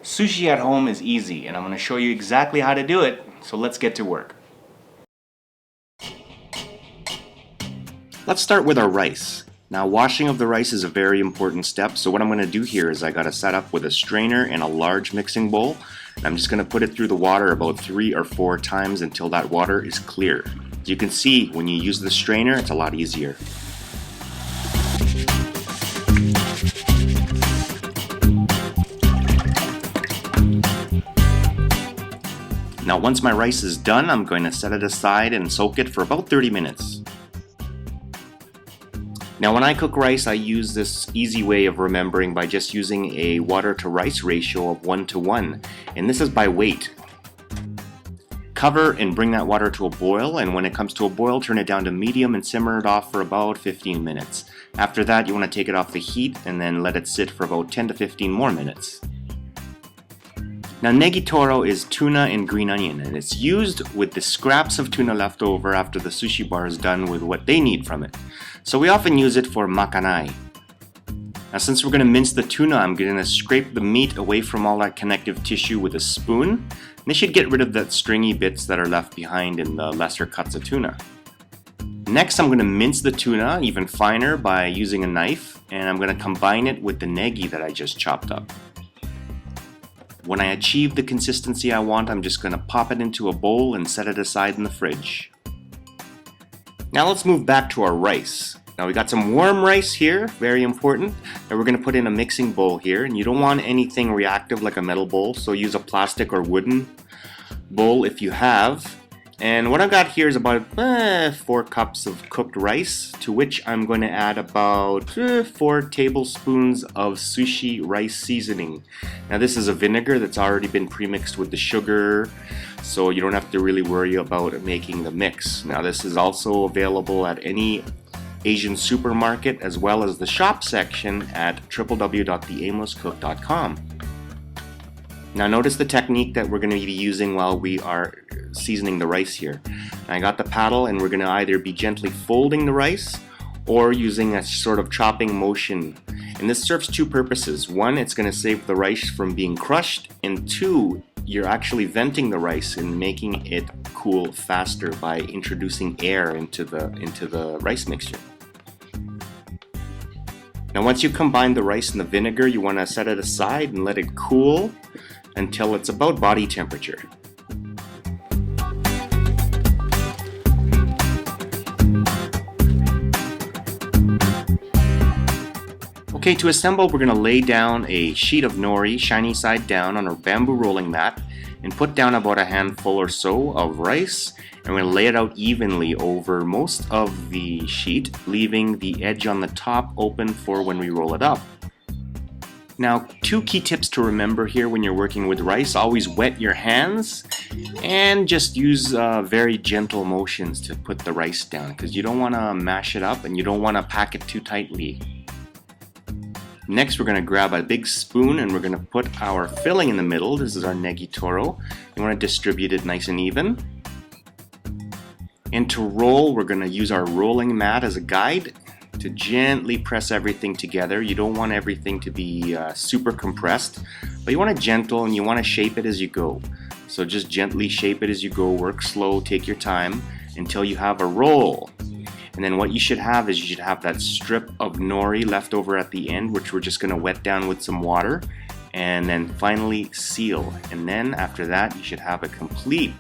Sushi at home is easy, and I'm going to show you exactly how to do it, so let's get to work. Let's start with our rice. Now, washing of the rice is a very important step, so what I'm going to do here is I got to set up with a strainer and a large mixing bowl, and I'm just going to put it through the water about 3 or 4 times until that water is clear. As you can see, when you use the strainer, it's a lot easier. Now once my rice is done, I'm going to set it aside and soak it for about 30 minutes. Now when I cook rice, I use this easy way of remembering by just using a water to rice ratio of 1:1, and this is by weight. Cover and bring that water to a boil, and when it comes to a boil, turn it down to medium and simmer it off for about 15 minutes. After that, you want to take it off the heat and then let it sit for about 10 to 15 more minutes. Now Negitoro is tuna and green onion, and it's used with the scraps of tuna left over after the sushi bar is done with what they need from it. So we often use it for makanai. Now since we're going to mince the tuna, I'm going to scrape the meat away from all that connective tissue with a spoon. And this should get rid of that stringy bits that are left behind in the lesser cuts of tuna. Next, I'm going to mince the tuna even finer by using a knife, and I'm going to combine it with the negi that I just chopped up. When I achieve the consistency I want, I'm just going to pop it into a bowl and set it aside in the fridge. Now let's move back to our rice. Now we got some warm rice here, very important, that we're going to put in a mixing bowl here, and you don't want anything reactive like a metal bowl, so use a plastic or wooden bowl if you have. And what I've got here is about 4 cups of cooked rice, to which I'm going to add about 4 tablespoons of sushi rice seasoning. Now this is a vinegar that's already been premixed with the sugar, so you don't have to really worry about making the mix. Now this is also available at any Asian supermarket as well as the shop section at www.theaimlesscook.com. Now notice the technique that we're going to be using while we are seasoning the rice here. I got the paddle, and we're going to either be gently folding the rice or using a sort of chopping motion. And this serves 2 purposes. 1, it's going to save the rice from being crushed, and 2, you're actually venting the rice and making it cool faster by introducing air into the rice mixture. Now once you combine the rice and the vinegar, you want to set it aside and let it cool until it's about body temperature. Okay, to assemble, we're going to lay down a sheet of nori, shiny side down, on a bamboo rolling mat and put down about a handful or so of rice, and we're going to lay it out evenly over most of the sheet, leaving the edge on the top open for when we roll it up. Now, 2 key tips to remember here when you're working with rice: always wet your hands and just use very gentle motions to put the rice down, because you don't want to mash it up and you don't want to pack it too tightly. Next, we're going to grab a big spoon and we're going to put our filling in the middle. This is our negitoro. You want to distribute it nice and even. And to roll, we're going to use our rolling mat as a guide to gently press everything together. You don't want everything to be super compressed, but you want it gentle and you want to shape it as you go. So just gently shape it as you go, work slow, take your time until you have a roll. And then what you should have is you should have that strip of nori left over at the end, which we're just going to wet down with some water, and then finally seal. And then after that, you should have a complete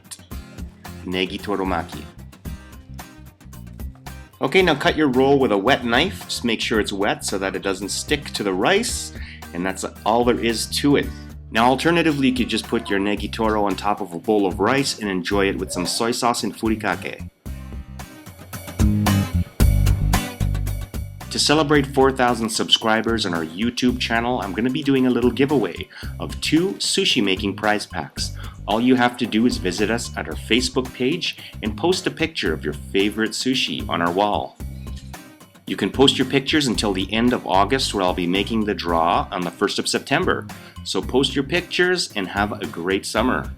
Negitoro Maki. Okay, now cut your roll with a wet knife. Just make sure it's wet so that it doesn't stick to the rice, and that's all there is to it. Now alternatively, you could just put your negitoro on top of a bowl of rice and enjoy it with some soy sauce and furikake. To celebrate 4,000 subscribers on our YouTube channel, I'm going to be doing a little giveaway of 2 sushi making prize packs. All you have to do is visit us at our Facebook page and post a picture of your favorite sushi on our wall. You can post your pictures until the end of August, where I'll be making the draw on the 1st of September. So post your pictures and have a great summer.